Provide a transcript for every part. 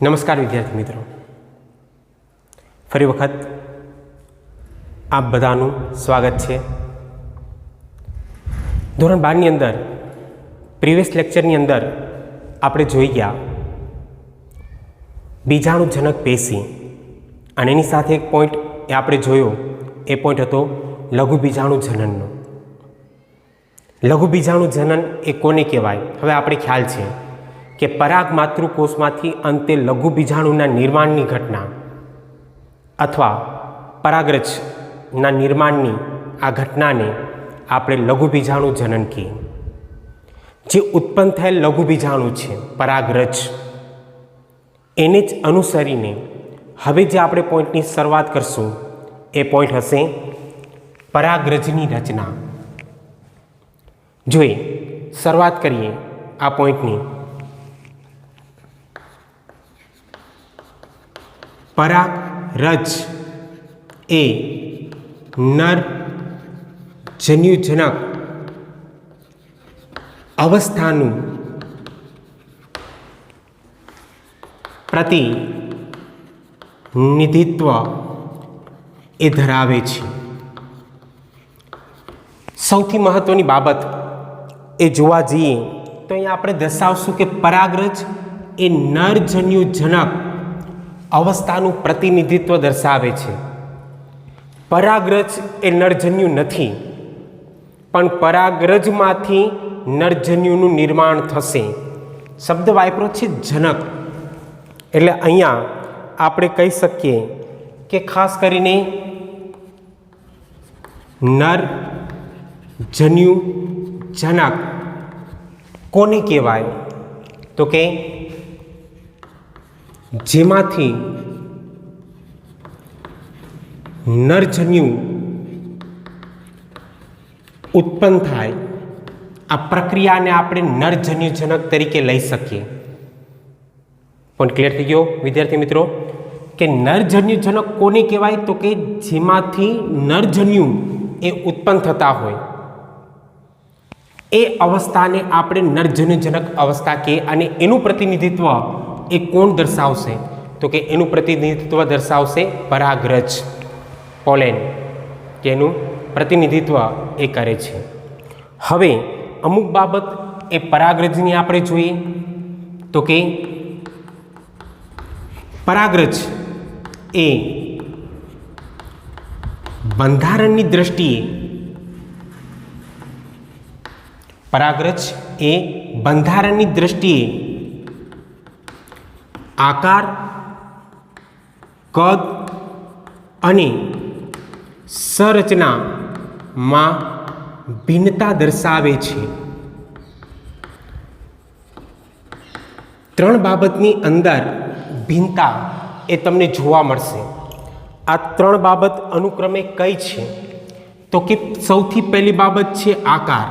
નમસ્કાર વિદ્યાર્થી મિત્રો, ફરી વખત આપ બધાનું સ્વાગત છે. ધોરણ 12ની અંદર પ્રીવિયસ લેક્ચરની અંદર આપણે જોઈ ગયા બીજાણુજનક પેશી, અને એની સાથે એક પોઈન્ટ એ આપણે જોયો, એ પોઈન્ટ હતો લઘુ બીજાણુ જનનનો. લઘુ બીજાણુ જનન એ કોને કહેવાય? હવે આપણે ખ્યાલ છે કે પરાગ માતૃકોષમાંથી અંતે લઘુ બીજાણુના નિર્માણની ઘટના અથવા પરાગરજના નિર્માણની આ ઘટનાને આપણે લઘુ બીજાણુ જનન કહીએ. જે ઉત્પન્ન થયેલ લઘુ બીજાણુ છે પરાગરજ, એને જ અનુસરીને હવે જે આપણે પોઈન્ટની શરૂઆત કરશું એ પોઈન્ટ હશે પરાગરજની રચના. જોઈએ, શરૂઆત કરીએ આ પોઈન્ટની. પરાગરજ એ નર જન્યુજનક અવસ્થાનું પ્રતિનિધિત્વ એ ધરાવે છે. સૌથી મહત્વની બાબત એ જોવા જઈએ તો અહીંયા આપણે દર્શાવશું કે પરાગરજ એ નરજન્યુજનક અવસ્થાનું પ્રતિનિધિત્વ દર્શાવે છે. પરાગરજ એ નરજન્યુ નથી, પણ પરાગરજમાંથી નરજન્યુનું નિર્માણ થશે. શબ્દ વાપરો છે જનક, એટલે અહીંયા આપણે કહી શકીએ કે ખાસ કરીને નરજન્યુજનક કોને કહેવાય? તો કે જેમાંથી નરજન્યુ ઉત્પન્ન થાય, આ પ્રક્રિયાને આપણે નરજન્યુજનક તરીકે લઈ શકીએ. પણ ક્લિયર થઈ ગયો વિદ્યાર્થી મિત્રો કે નરજન્યુજનક કોને કહેવાય? તો કે જેમાંથી નરજન્યુ એ ઉત્પન્ન થતા હોય એ અવસ્થાને આપણે નરજન્યુજનક અવસ્થા કહીએ. અને એનું પ્રતિનિધિત્વ એ કોણ દર્શાવશે? તો કે એનું પ્રતિનિધિત્વ દર્શાવશે પરાગરજ, પોલેન, કે એનું પ્રતિનિધિત્વ એ કરે છે. હવે અમુક બાબત એ પરાગરજની આપણે જોઈએ તો કે પરાગરજ એ બંધારણની દ્રષ્ટિએ આકાર, કદ અને સંરચનામાં ભિન્નતા દર્શાવે છે. ત્રણ બાબતની અંદર ભિન્નતા એ તમને જોવા મળશે. આ ત્રણ બાબત અનુક્રમે કઈ છે? તો કે સૌથી પહેલી બાબત છે આકાર.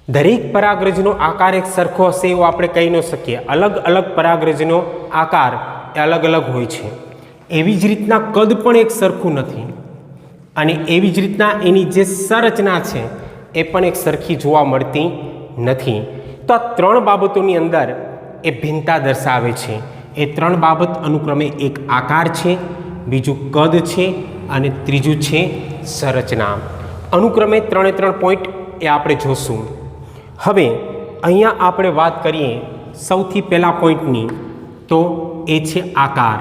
દરેક પરાગરજનો આકાર એક સરખો હશે એવું આપણે કહી ન શકીએ. અલગ અલગ પરાગરજનો આકાર એ અલગ અલગ હોય છે. એવી જ રીતના કદ પણ એક સરખું નથી, અને એવી જ રીતના એની જે સંરચના છે એ પણ એક સરખી જોવા મળતી નથી. તો આ ત્રણ બાબતોની અંદર એ ભિન્નતા દર્શાવે છે. એ ત્રણ બાબત અનુક્રમે એક આકાર છે, બીજું કદ છે, અને ત્રીજું છે સંરચના. અનુક્રમે ત્રણે ત્રણ પોઈન્ટ એ આપણે જોશું. હવે અહીંયા આપણે વાત કરીએ સૌથી પહેલા પોઈન્ટની, તો એ છે આકાર.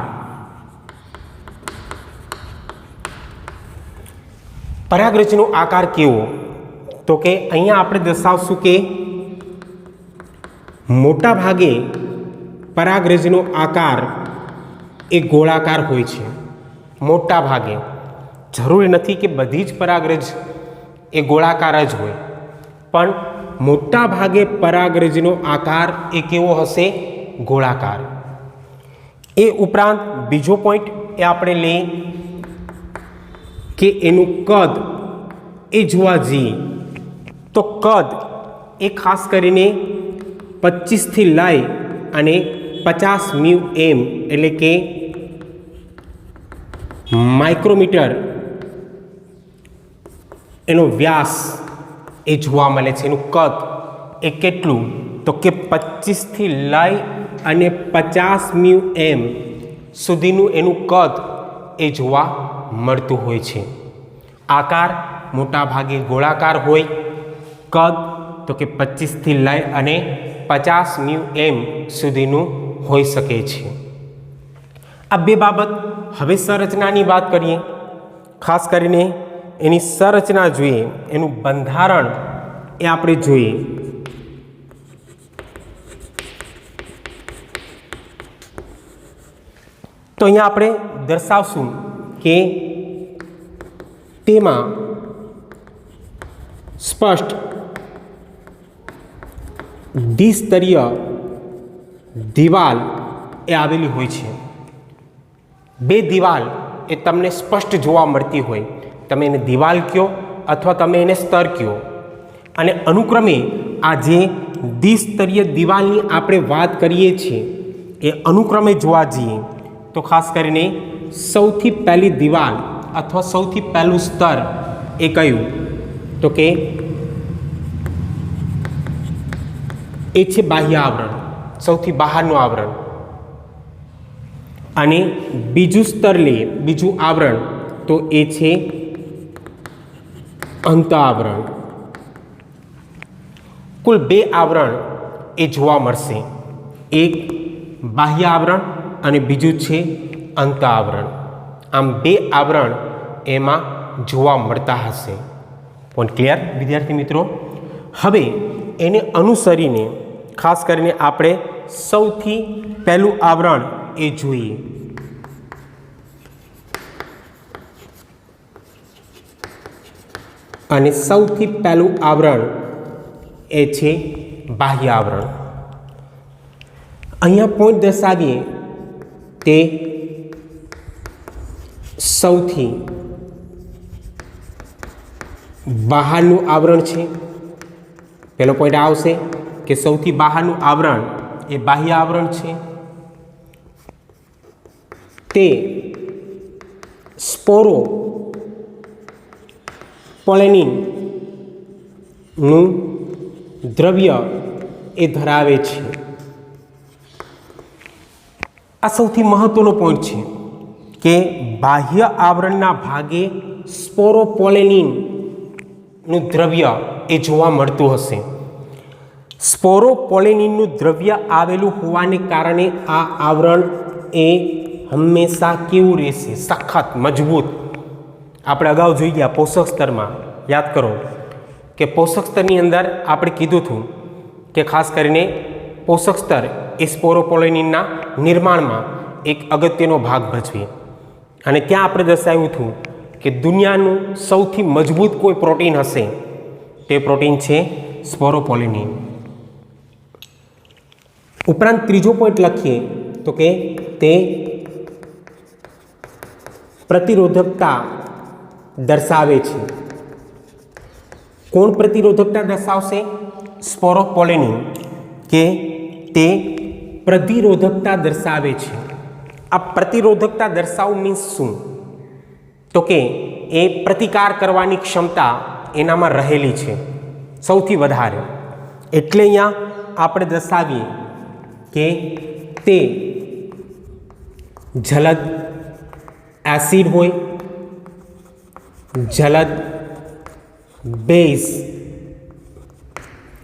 પરાગરજનો આકાર કેવો? તો કે અહીંયા આપણે દર્શાવશું કે મોટા ભાગે પરાગરજનો આકાર એ ગોળાકાર હોય છે. મોટા ભાગે, જરૂરી નથી કે બધી જ પરાગરજ એ ગોળાકાર જ હોય, પણ મોટા ભાગે પરાગરજનો આકાર એ કેવો હશે? ગોળાકાર. એ ઉપરાંત બીજો પોઈન્ટ એ આપણે લઈએ કે એનું કદ એ જોવા જઈએ તો કદ એ ખાસ કરીને 25 થી લઈ અને 50 µm એટલે કે માઇક્રોમીટર એનો વ્યાસ એ જોવા મળે છે. એનું કદ એ કેટલું? તો કે 25 થી લઈ અને 50 μm સુધીનું એનું કદ એ જોવા મળતું હોય છે. આકાર મોટા ભાગે ગોળાકાર હોય. કદ તો કે 25 થી લઈ અને 50 μm સુધીનું હોઈ શકે છે. આ બે બાબત. હવે સંરચનાની વાત કરીએ. ખાસ કરીને એની સંરચના જોઈએ, એનું બંધારણ એ આપણે જોઈએ. તો અહીંયા આપણે દર્શાવશું કે તેમાં સ્પષ્ટ દ્વિસ્તરીય દિવાલ એ આવેલી હોય છે. બે દિવાલ એ તમને સ્પષ્ટ જોવા મળતી હોય. તમે એને દિવાલ કહો અથવા તમે એને સ્તર કહો. અને અનુક્રમે આ જે દ્વિસ્તરીય દિવાલની આપણે વાત કરીએ છીએ એ અનુક્રમે જોવા જઈએ તો ખાસ કરીને સૌથી પહેલી દિવાલ અથવા સૌથી પહેલું સ્તર એ કયું? તો કે એ છે બાહ્ય આવરણ, સૌથી બહારનું આવરણ. અને બીજું સ્તર લઈએ, બીજું આવરણ, તો એ છે અંત આવરણ. કુલ બે આવરણ એ જોવા મળશે. એક બાહ્ય આવરણ અને બીજું છે અંત આવરણ. આમ બે આવરણ એમાં જોવા મળતા હશે. પોઈન્ટ ક્લિયર વિદ્યાર્થી મિત્રો? હવે એને અનુસરીને ખાસ કરીને આપણે સૌથી પહેલું આવરણ એ જોઈએ. અને સૌથી પહેલું આવરણ એ છે બાહ્ય આવરણ. અહીંયા પોઈન્ટ દર્શાવીએ તે સૌથી બહારનું આવરણ છે. પહેલો પોઈન્ટ આવશે કે સૌથી બહારનું આવરણ એ બાહ્ય આવરણ છે. તે સ્પોરો પોલેનિનનું દ્રવ્ય એ ધરાવે છે. આ સૌથી મહત્વનો પોઈન્ટ છે કે બાહ્ય આવરણના ભાગે સ્પોરોપોલેનિનનું દ્રવ્ય એ જોવા મળતું હશે. સ્પોરોપોલેનિનનું દ્રવ્ય આવેલું હોવાને કારણે આ આવરણ એ હંમેશા કેવું રહેશે? સખત, મજબૂત. આપણે અગાઉ જોઈ ગયા પોષક સ્તરમાં, યાદ કરો કે પોષક સ્તરની અંદર આપણે કીધું હતું કે ખાસ કરીને પોષક સ્તર એ સ્પોરોપોલેનિનના નિર્માણમાં એક અગત્યનો ભાગ ભજવે. અને ત્યાં આપણે દર્શાવ્યું હતું કે દુનિયાનું સૌથી મજબૂત કોઈ પ્રોટીન હશે તે પ્રોટીન છે સ્પોરોપોલેનિન. ઉપરાંત ત્રીજો પોઈન્ટ લખીએ તો કે તે પ્રતિરોધકતા દર્શાવે છે. કોણ પ્રતિરોધકતા દર્શાવશે? સ્પોરોપોલેનિન. કે તે પ્રતિરોધકતા દર્શાવે છે. આ પ્રતિરોધકતા દર્શાવવું મીન્સ શું? તો કે એ પ્રતિકાર કરવાની ક્ષમતા એનામાં રહેલી છે સૌથી વધારે. એટલે અહીંયા આપણે દર્શાવીએ કે તે જલદ એસિડ હોય, જલદ બેઝ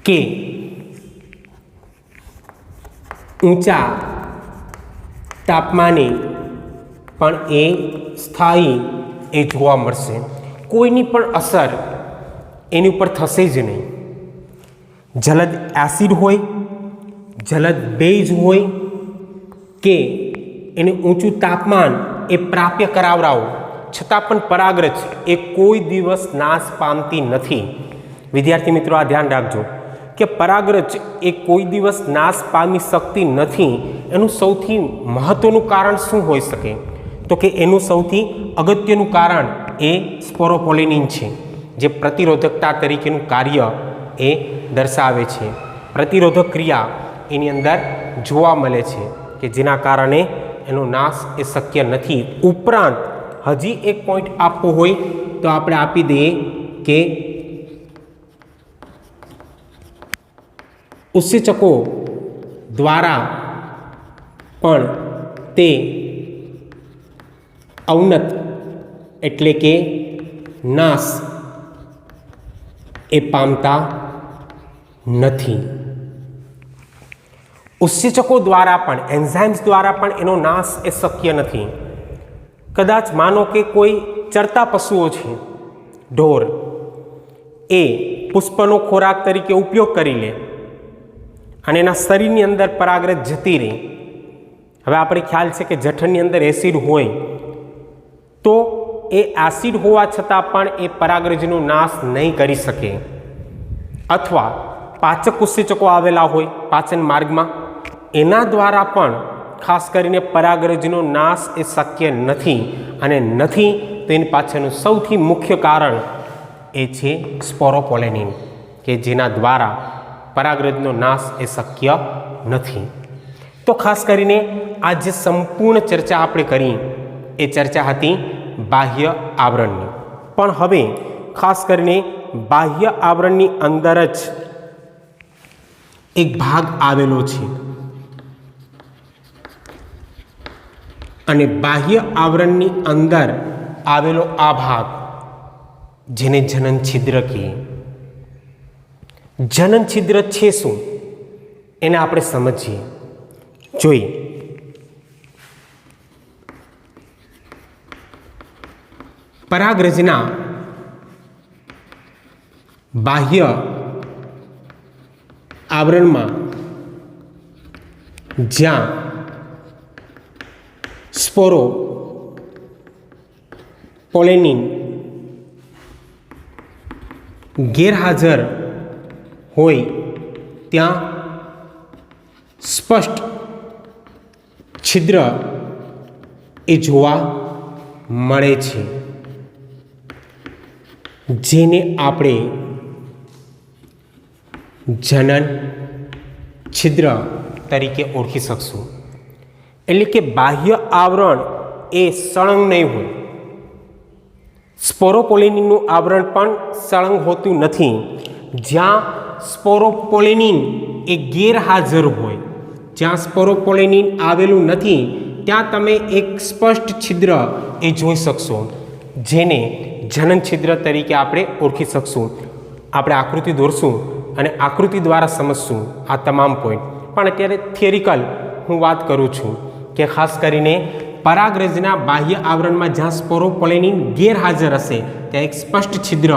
કે ઊંચા તાપમાને પણ એ સ્થાયી એ જોવા મળશે. કોઈની પણ અસર એની ઉપર થશે જ નહીં. જલદ એસિડ હોય, જલદ બેઝ હોય કે એને ઊંચું તાપમાન એ પ્રાપ્ય કરાવરાવો છતાં પણ પરાગરજ એ કોઈ દિવસ નાશ પામતી નથી. વિદ્યાર્થી મિત્રો આ ધ્યાન રાખજો કે પરાગરજ એ કોઈ દિવસ નાશ પામી શકતી નથી. એનું સૌથી મહત્વનું કારણ શું હોઈ શકે? તો કે એનું સૌથી અગત્યનું કારણ એ સ્પોરોપોલેનિન છે, જે પ્રતિરોધકતા તરીકેનું કાર્ય એ દર્શાવે છે. પ્રતિરોધક ક્રિયા એની અંદર જોવા મળે છે કે જેના કારણે એનો નાશ એ શક્ય નથી. ઉપરાંત હજી એક પોઈન્ટ આપવો હોય તો આપણે આપી દઈએ કે ઉત્સેચકો દ્વારા પણ તે અવનત એટલે કે નાશ એ પામતા નથી. ઉત્સેચકો દ્વારા પણ, એન્ઝાઇમ્સ દ્વારા પણ એનો નાશ એ શક્ય નથી. કદાચ માનો કે કોઈ ચરતા પશુઓ છે, ઢોર, એ પુષ્પનો ખોરાક તરીકે ઉપયોગ કરી લે અને એના શરીરની અંદર પરાગરજ જતી રહે. હવે આપણે ખ્યાલ છે કે જઠરની અંદર એસિડ હોય તો એ એસિડ હોવા છતાં પણ એ પરાગરજનો નાશ નહીં કરી શકે. અથવા પાચક ઉત્સેચકો આવેલા હોય પાચન માર્ગમાં, એના દ્વારા પણ ખાસ કરીને પરાગરજનો નાશ એ શક્ય નથી. અને નથી તો એની પાછળનું સૌથી મુખ્ય કારણ એ છે સ્પોરોપોલેનિન, કે જેના દ્વારા પરાગરજનો નાશ એ શક્ય નથી. તો ખાસ કરીને આ જે સંપૂર્ણ ચર્ચા આપણે કરી એ ચર્ચા હતી બાહ્ય આવરણની. પણ હવે ખાસ કરીને બાહ્ય આવરણની અંદર જ એક ભાગ આવેલો છે અને બાહ્ય આવરણની અંદર આવેલો આ ભાગ જેને જનન છિદ્ર કહીએ. જનન છિદ્ર છે શું એને આપણે સમજીએ, જોઈએ. પરાગરજના બાહ્ય આવરણમાં જ્યાં સ્પોરો પોલેનિન ગેરહાજર હોય ત્યાં સ્પષ્ટ છિદ્ર એ જોવા મળે છે, જેને આપણે જનન છિદ્ર તરીકે ઓળખી શકશું. એટલે કે બાહ્ય આવરણ એ સળંગ નહીં હોય. સ્પોરોપોલેનિનનું આવરણ પણ સળંગ હોતું નથી. જ્યાં સ્પોરોપોલેનિન એ ગેરહાજર હોય, જ્યાં સ્પોરોપોલેનિન આવેલું નથી ત્યાં તમે એક સ્પષ્ટ છિદ્ર એ જોઈ શકશો, જેને જનન છિદ્ર તરીકે આપણે ઓળખી શકશું. આપણે આકૃતિ દોરશું અને આકૃતિ દ્વારા સમજશું આ તમામ પોઈન્ટ. પણ અત્યારે થિયરિકલ હું વાત કરું છું કે ખાસ કરીને પરાગરજના બાહ્ય આવરણમાં જ્યાં સ્પોરોપોલેનિન ગેરહાજર હશે ત્યાં એક સ્પષ્ટ છિદ્ર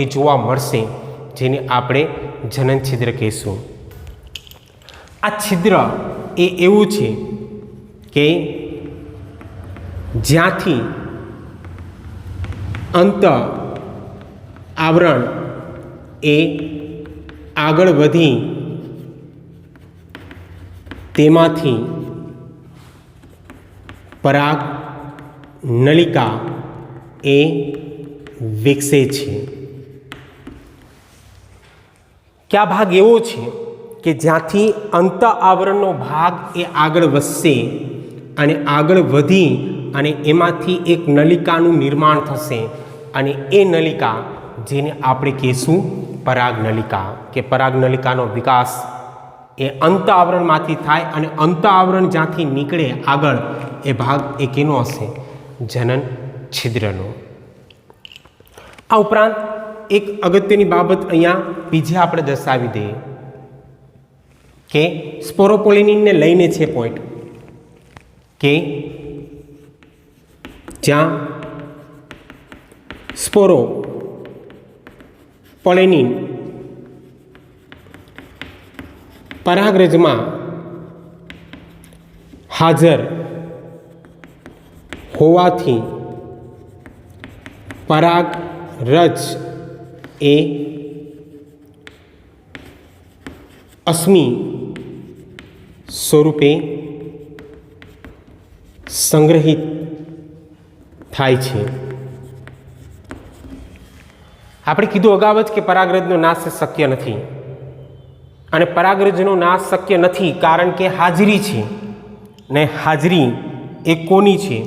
એ જોવા મળશે, જેને આપણે જનન છિદ્ર કહીશું. આ છિદ્ર એ એવું છે કે જ્યાંથી અંત આવરણ એ આગળ વધી તેમાંથી પરાગ નલિકા એ વિકસે છે. કયા ભાગ એવો છે કે જ્યાંથી અંત આવરણનો ભાગ એ આગળ વધશે અને આગળ વધી અને એમાંથી એક નલિકાનું નિર્માણ થશે અને એ નલિકા જેને આપણે કહીશું પરાગ નલિકા, કે પરાગ નલિકાનો વિકાસ એ અંત આવરણમાંથી થાય અને અંત આવરણ જ્યાંથી નીકળે આગળ એ ભાગ એ કેનો હશે? જનન છિદ્રનો. આ ઉપરાંત એક અગત્યની બાબત અહીંયા બીજી આપણે દર્શાવી દઈએ કે સ્પોરોપોલેનિનને લઈને છે પોઈન્ટ કે જ્યાં સ્પોરોપોલેનિન પરાગરજમાં હાજર હોવાથી પરાગરજ એ અશ્મિ સ્વરૂપે સંગ્રહિત થાય છે. આપણે કીધું અગાઉ જ કે પરાગરજનો નાશ શક્ય નથી અને પરાગરજનો નાશ શક્ય નથી કારણ કે હાજરી છે ને હાજરી એ કોની છે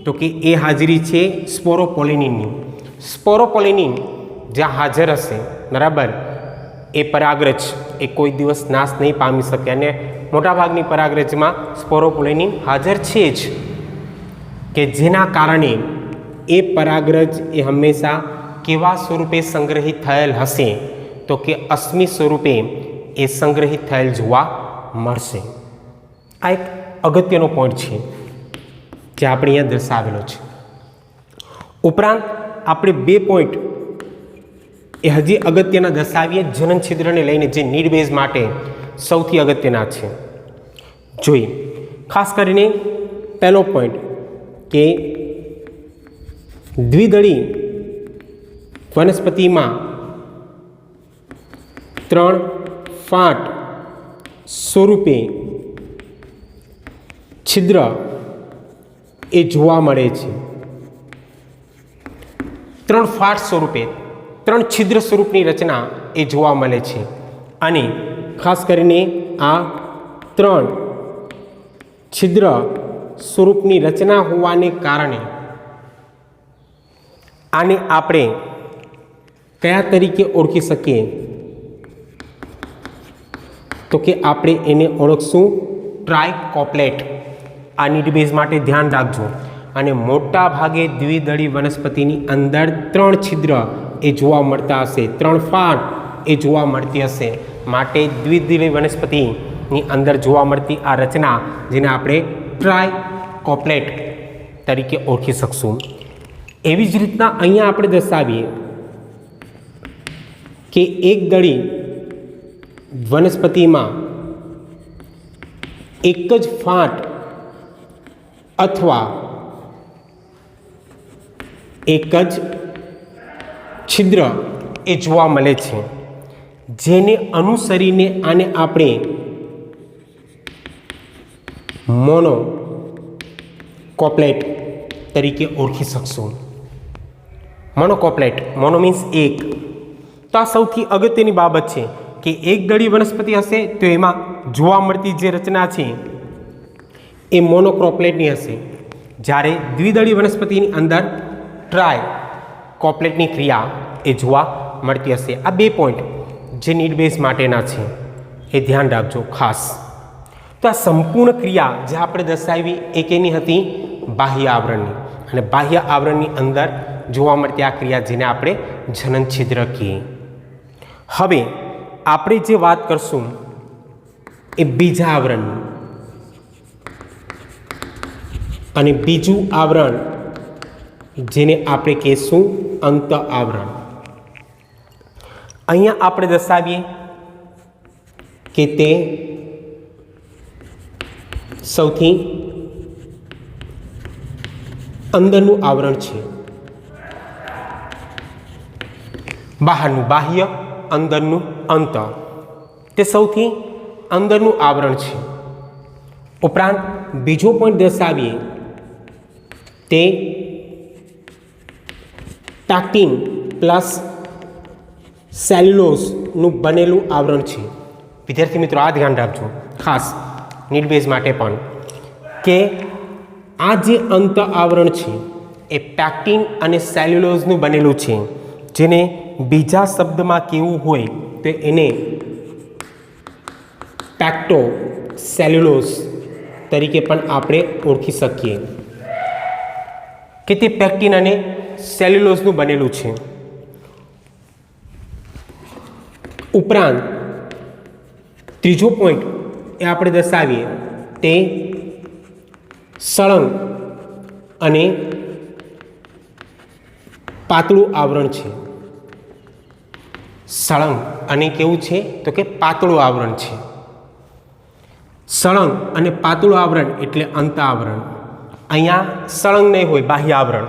તો કે એ હાજરી છે સ્પોરોપોલેનિનની. સ્પોરોપોલેનિન જ્યાં હાજર હશે બરાબર એ પરાગરજ એ કોઈ દિવસ નાશ નહીં પામી શકે અને મોટાભાગની પરાગરજમાં સ્પોરોપોલેનિન હાજર છે જ, કે જેના કારણે એ પરાગરજ એ હંમેશા કેવા સ્વરૂપે સંગ્રહિત થયેલ હશે, તો કે અશ્મિ સ્વરૂપે એ સંગ્રહિત થયેલ જોવા મળશે. આ એક અગત્યનો પોઈન્ટ છે જે આપણે અહીંયા દર્શાવેલો છે. ઉપરાંત આપણે 2 પોઈન્ટ એ હજી અગત્યના દર્શાવીએ જનન છિદ્રને લઈને, જે નીડ બેઝ માટે સૌથી અગત્યના છે. જોઈએ ખાસ કરીને પહેલો પોઈન્ટ કે દ્વિદળી વનસ્પતિમાં 3 ફાટ સ્વરૂપે છિદ્ર એ જોવા મળે છે. 3 ફાટ સ્વરૂપે 3 છિદ્ર સ્વરૂપની રચના એ જોવા મળે છે. અને ખાસ કરીને આ 3 છિદ્ર સ્વરૂપની રચના હોવાને કારણે આને આપણે કયા તરીકે ઓળખી શકીએ, તો કે આપણે એને ઓળખશું ટ્રાયકોપ્લેટ. આ નીડ બેઝ માટે ધ્યાન રાખજો. અને મોટા ભાગે દ્વિદળી વનસ્પતિની અંદર 3 છિદ્ર એ જોવા મળતા હશે, 3 ફાટ એ જોવા મળતી હશે. માટે દ્વિદળી વનસ્પતિની અંદર જોવા મળતી આ રચના, જેને આપણે ટ્રાયકોપ્લેટ તરીકે ઓળખી શકશું. એવી જ રીતના અહીંયા આપણે દર્શાવીએ કે એક દળી વનસ્પતિમાં એક જ ફાટ અથવા એક જ છિદ્ર એ જોવા મળે છે, જેને અનુસરીને આને આપણે મોનોકોપ્લેટ તરીકે ઓળખી શકશું. મોનોકોપ્લેટ, મોનો મીન્સ એક. તો આ સૌથી અગત્યની બાબત છે કે એક દળી વનસ્પતિ હશે તો એમાં જોવા મળતી જે રચના છે એ મોનોકોપ્લેટની હશે, જ્યારે દ્વિદળી વનસ્પતિની અંદર ટ્રાયકોપ્લેટની ક્રિયા એ જોવા મળતી હશે. આ 2 પોઈન્ટ જે નીડ બેઝ માટેના છે એ ધ્યાન રાખજો ખાસ. તો આ સંપૂર્ણ ક્રિયા જે આપણે દર્શાવી એ કેની હતી? બાહ્ય આવરણની. અને બાહ્ય આવરણની અંદર જોવા મળતી આ ક્રિયા જેને આપણે જનન છિદ્ર કહીએ. હવે આપણે જે વાત કરશું એ બીજા આવરણની. અને બીજું આવરણ જેને આપણે કહીશું અંત આવરણ. અહીંયા આપણે દર્શાવીએ કે તે સૌથી અંદરનું આવરણ છે. બહારનું બાહ્ય, અંદરનું અંત, તે સૌથી અંદરનું આવરણ છે. ઉપરાંત બીજો પોઈન્ટ દર્શાવીએ તે ટાક્ટિન પ્લસ સેલ્યુલોઝનું બનેલું આવરણ છે. વિદ્યાર્થી મિત્રો આ ધ્યાન રાખજો ખાસ નીડ બેઝ માટે પણ, કે આ જે અંત આવરણ છે એ પેક્ટિન અને સેલ્યુલોઝનું બનેલું છે, જેને બીજા શબ્દમાં કેવું હોય તો એને પેક્ટો સેલ્યુલોઝ તરીકે પણ આપણે ઓળખી શકીએ, કે તે પેક્ટિન અને સેલ્યુલોઝનું બનેલું છે. ઉપરાંત ત્રીજો પોઈન્ટ એ આપણે દર્શાવીએ તે સળંગ અને પાતળું આવરણ છે. સળંગ અને કેવું છે તો કે પાતળું આવરણ છે. સળંગ અને પાતળું આવરણ એટલે અંત આવરણ. અહીંયા સળંગ નહીં હોય બાહ્ય આવરણ,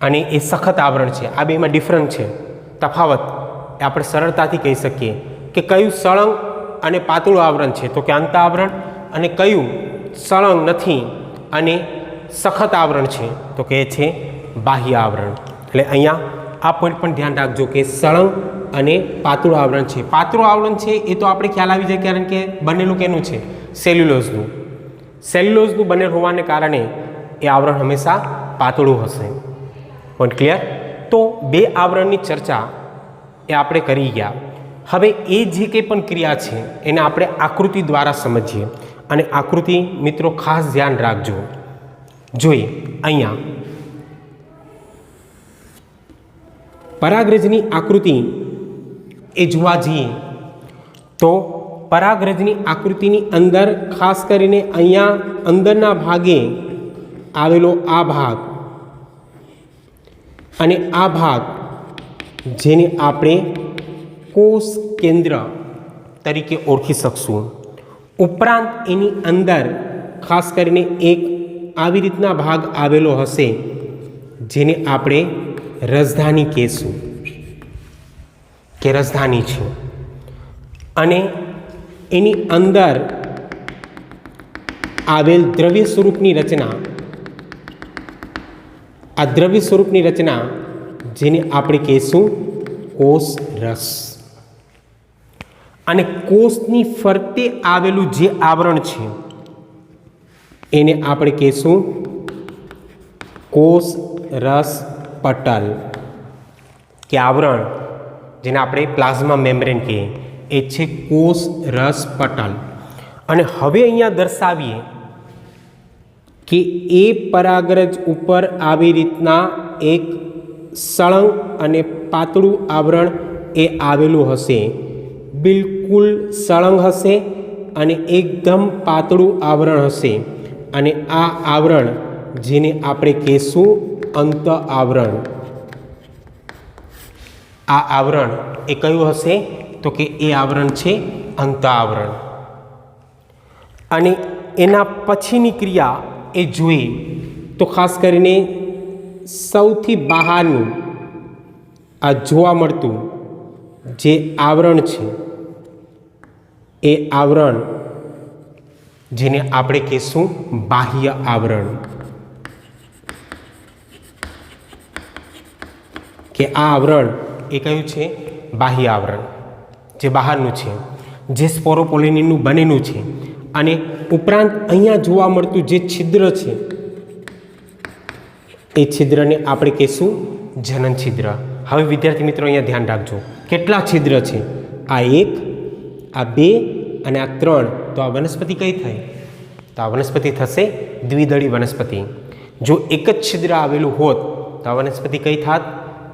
અને એ સખત આવરણ છે. આ બેમાં ડિફરન્ટ છે, તફાવત એ આપણે સરળતાથી કહી શકીએ કે કયું સળંગ અને પાતળું આવરણ છે, તો કે અંત આવરણ, અને કયું સળંગ નથી અને સખત આવરણ છે, તો કે એ છે બાહ્ય આવરણ. એટલે અહીંયા આ પોઈન્ટ પણ ધ્યાન રાખજો કે સળંગ અને પાતળું આવરણ છે. પાતળું આવરણ છે એ તો આપણે ખ્યાલ આવી જાય, કારણ કે બનેલું કેનું છે? સેલ્યુલોઝનું. સેલ્યુલોઝનું બનેલ હોવાને કારણે એ આવરણ હંમેશા પાતળું હશે. Point clear? તો બે આવરણની ચર્ચા એ આપણે કરી ગયા. હવે એ જે કંઈ પણ ક્રિયા છે એને આપણે આકૃતિ દ્વારા સમજીએ અને આકૃતિ મિત્રો ખાસ ધ્યાન રાખજો. જોઈએ અહીંયા પરાગરજની આકૃતિ એ જોવા જઈએ તો પરાગરજની આકૃતિની અંદર ખાસ કરીને અહીંયા અંદરના ભાગે આવેલો આ ભાગ અને આ ભાગ જેને આપણે કોષ કેન્દ્ર તરીકે ઓળખી શકશું. ઉપરાંત એની અંદર ખાસ કરીને એક આવી રીતના ભાગ આવેલો હશે જેને આપણે રસધાની કહેશું કે રસધાની છે. અને એની અંદર આવેલ દ્રવ્ય સ્વરૂપની રચના, આ દ્રવ્ય સ્વરૂપની રચના જેને આપણે કહીશું કોષ રસ. અને કોષની ફરતે આવેલું જે આવરણ છે એને આપણે કહીશું કોષ રસ પટલ કે આવરણ, જેને આપણે પ્લાઝ્મા મેમ્બ્રેન કહીએ, એ છે કોષ રસ પટલ. અને હવે અહીંયા દર્શાવીએ કે એ પરાગરજ ઉપર આવી રીતના એક સળંગ અને પાતળું આવરણ એ આવેલું હશે. બિલકુલ સળંગ હશે અને એકદમ પાતળું આવરણ હશે. અને આ આવરણ જેને આપણે કહીશું અંત આવરણ. આ આવરણ એ કયું હશે તો કે એ આવરણ છે અંત આવરણ. અને એના પછીની ક્રિયા એ જોઈએ તો ખાસ કરીને સૌથી બહારનું આ જોવા મળતું જે આવરણ છે એ આવરણ જેને આપણે કહીશું બાહ્ય આવરણ. કે આ આવરણ એ કયું છે બાહ્ય આવરણ, જે બહારનું છે, જે સ્પોરોપોલિનનું બનેલું છે. અને ઉપરાંત અહીંયા જોવા મળતું જે છિદ્ર છે એ છિદ્રને આપણે કહીશું જનન છિદ્ર. હવે વિદ્યાર્થી મિત્રો અહીંયા ધ્યાન રાખજો, કેટલા છિદ્ર છે? આ 1, આ 2 અને આ 3. તો આ વનસ્પતિ કઈ થઈ? તો આ વનસ્પતિ થશે દ્વિદળી વનસ્પતિ. જો એક જ છિદ્ર આવેલું હોત તો આ વનસ્પતિ કઈ થાત?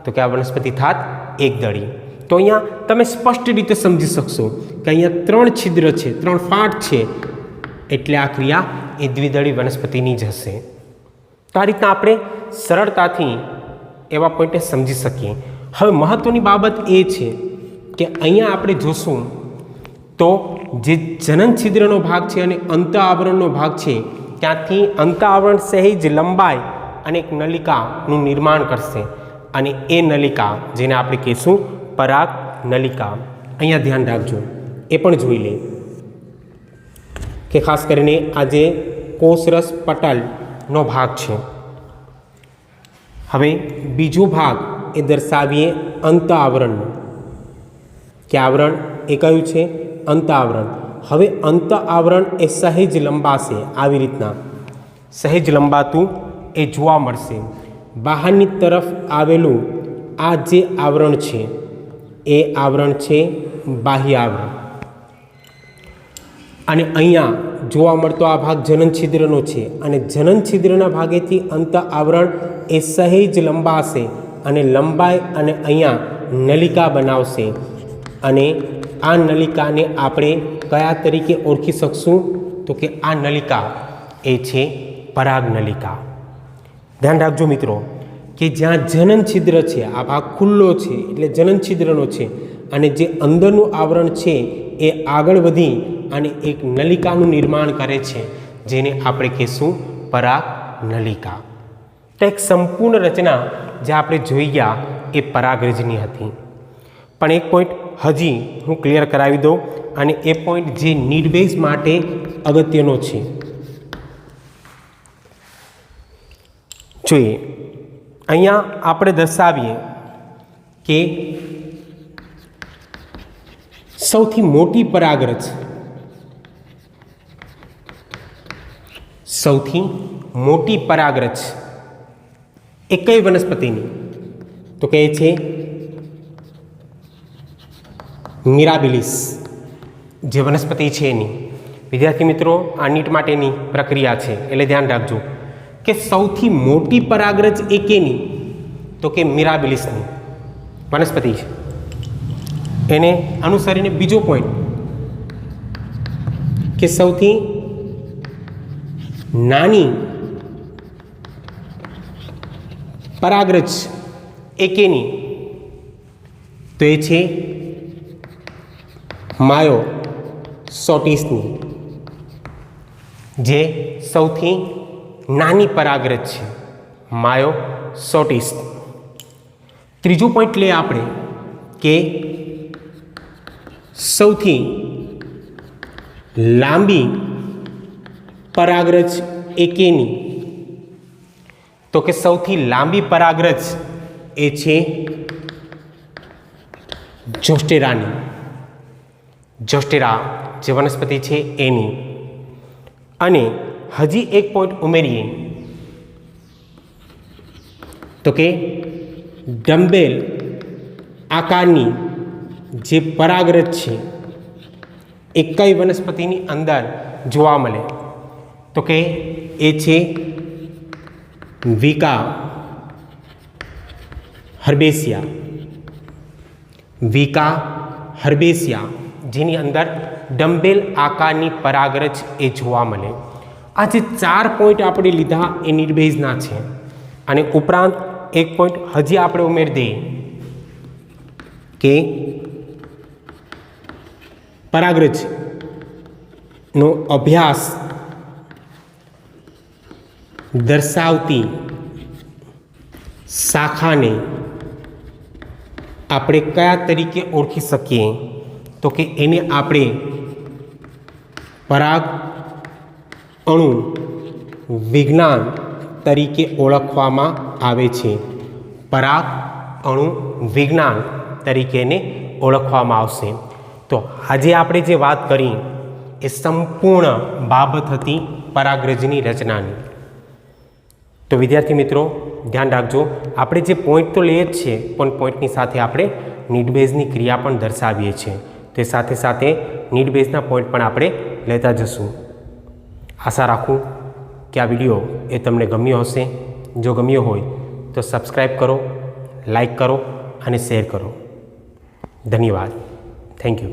તો કે આ વનસ્પતિ થાત એકદળી. તો અહીંયા તમે સ્પષ્ટ રીતે સમજી શકશો કે અહીંયા 3 છિદ્ર છે, 3 ફાટ છે, એટલે આ ક્રિયા એ દ્વિદળી વનસ્પતિની જ હશે. તો આ રીતના આપણે સરળતાથી એવા પોઈન્ટે સમજી શકીએ. હવે મહત્ત્વની બાબત એ છે કે અહીંયા આપણે જોશું તો જે જનન છિદ્રનો ભાગ છે અને અંત આવરણનો ભાગ છે, ત્યાંથી અંત આવરણ સહેજ લંબાઈ અને એક નલિકાનું નિર્માણ કરશે. અને એ નલિકા જેને આપણે કહીશું પરાગ નલિકા. અહીંયા ધ્યાન રાખજો, એ પણ જોઈ લે કે ખાસ કરીને આ જે કોષરસ પટલનો ભાગ છે. હવે બીજો ભાગ એ દર્શાવીએ અંત આવરણનો, કે આવરણ એ કયું છે? અંત આવરણ. હવે અંત આવરણ એ સહેજ લંબાશે, આવી રીતના સહેજ લંબાતું એ જોવા મળશે. બહારની તરફ આવેલું આ જે આવરણ છે એ આવરણ છે બાહ્ય આવરણ. અને અહીંયા જોવા મળતો આ ભાગ જનન છિદ્રનો છે. અને જનન છિદ્રના ભાગેથી અંત આવરણ એ સહેજ લંબાશે અને લંબાઈ અને અહીંયા નલિકા બનાવશે. અને આ નલિકાને આપણે કયા તરીકે ઓળખી શકશું? તો કે આ નલિકા એ છે પરાગ નલિકા. ધ્યાન રાખજો મિત્રો કે જ્યાં જનન છિદ્ર છે, આ ભાગ ખુલ્લો છે એટલે જનન છિદ્રનો છે, અને જે અંદરનું આવરણ છે એ આગળ વધી અને એક નલિકાનું નિર્માણ કરે છે, જેને આપણે કહીશું પરાગ નલિકા. તો એક સંપૂર્ણ રચના જે આપણે જોઈ ગયા એ પરાગરજની હતી. પણ એક પોઈન્ટ હજી હું ક્લિયર કરાવી દઉં, અને એ પોઈન્ટ જે નિર્વેશ માટે અગત્યનો છે. જોઈએ અહીંયા આપણે દર્શાવીએ કે સૌથી મોટી પરાગરજ, સૌથી મોટી પરાગરજ એ કઈ વનસ્પતિની? તો કહે છે મિરાબિલિસ જે વનસ્પતિ છે એની. વિદ્યાર્થી મિત્રો, આ નીટ માટેની પ્રક્રિયા છે એટલે ધ્યાન રાખજો કે સૌથી મોટી પરાગરજ એ કેની? તો કે મિરાબિલિસની વનસ્પતિ છે. એને અનુસરીને બીજો પોઈન્ટ કે સૌથી નાની પરાગરજ એ કેની? તો એ છે માયોસોટિસની, જે સૌથી નાની પરાગરજ છે, માયોસોટિસ. ત્રીજો પોઈન્ટ લઈએ આપણે કે સૌથી લાંબી પરાગરજ એ કેની? તો કે સૌથી લાંબી પરાગરજ એ છે જોસ્ટેરાની. જોસ્ટેરા જે વનસ્પતિ છે એની. અને હજી એક પોઈન્ટ ઉમેરીએ તો કે ડમ્બેલ આકારની જે પરાગરજ છે એ કઈ વનસ્પતિની અંદર જોવા મળે? તો કે એ છે વિકા હર્બેસિયા. વિકા હર્બેસિયા જેની અંદર ડમ્બેલ આકારની પરાગરજ એ જોવા મળે. આ જે 4 પોઈન્ટ આપણે લીધા એ નીડ બેઝના છે. અને ઉપરાંત એક પોઈન્ટ હજી આપણે ઉમેરી દઈએ કે પરાગરજનો અભ્યાસ દર્શાવતી શાખાને આપણે કયા તરીકે ઓળખી શકીએ? તો કે એને આપણે પરાગ અણુ વિજ્ઞાન તરીકે ઓળખવામાં આવે છે. પરાગ અણુ વિજ્ઞાન તરીકે એને ઓળખવામાં આવશે. તો આજે આપણે જે વાત કરી એ સંપૂર્ણ બાબત હતી પરાગરજની રચનાની. તો વિદ્યાર્થી મિત્રો, ધ્યાન રાખજો, આપણે જે પોઈન્ટ તો લઈએ જ છીએ પણ પોઈન્ટની સાથે આપણે નીડ બેઝની ક્રિયા પણ દર્શાવીએ છીએ. તે સાથે સાથે નીડ બેઝના પોઈન્ટ પણ આપણે લેતા જશું. આશા રાખું કે આ વિડીયો એ તમને ગમ્યો હશે. જો ગમ્યો હોય તો સબસ્ક્રાઈબ કરો, લાઈક કરો અને શેર કરો. ધન્યવાદ. Thank you.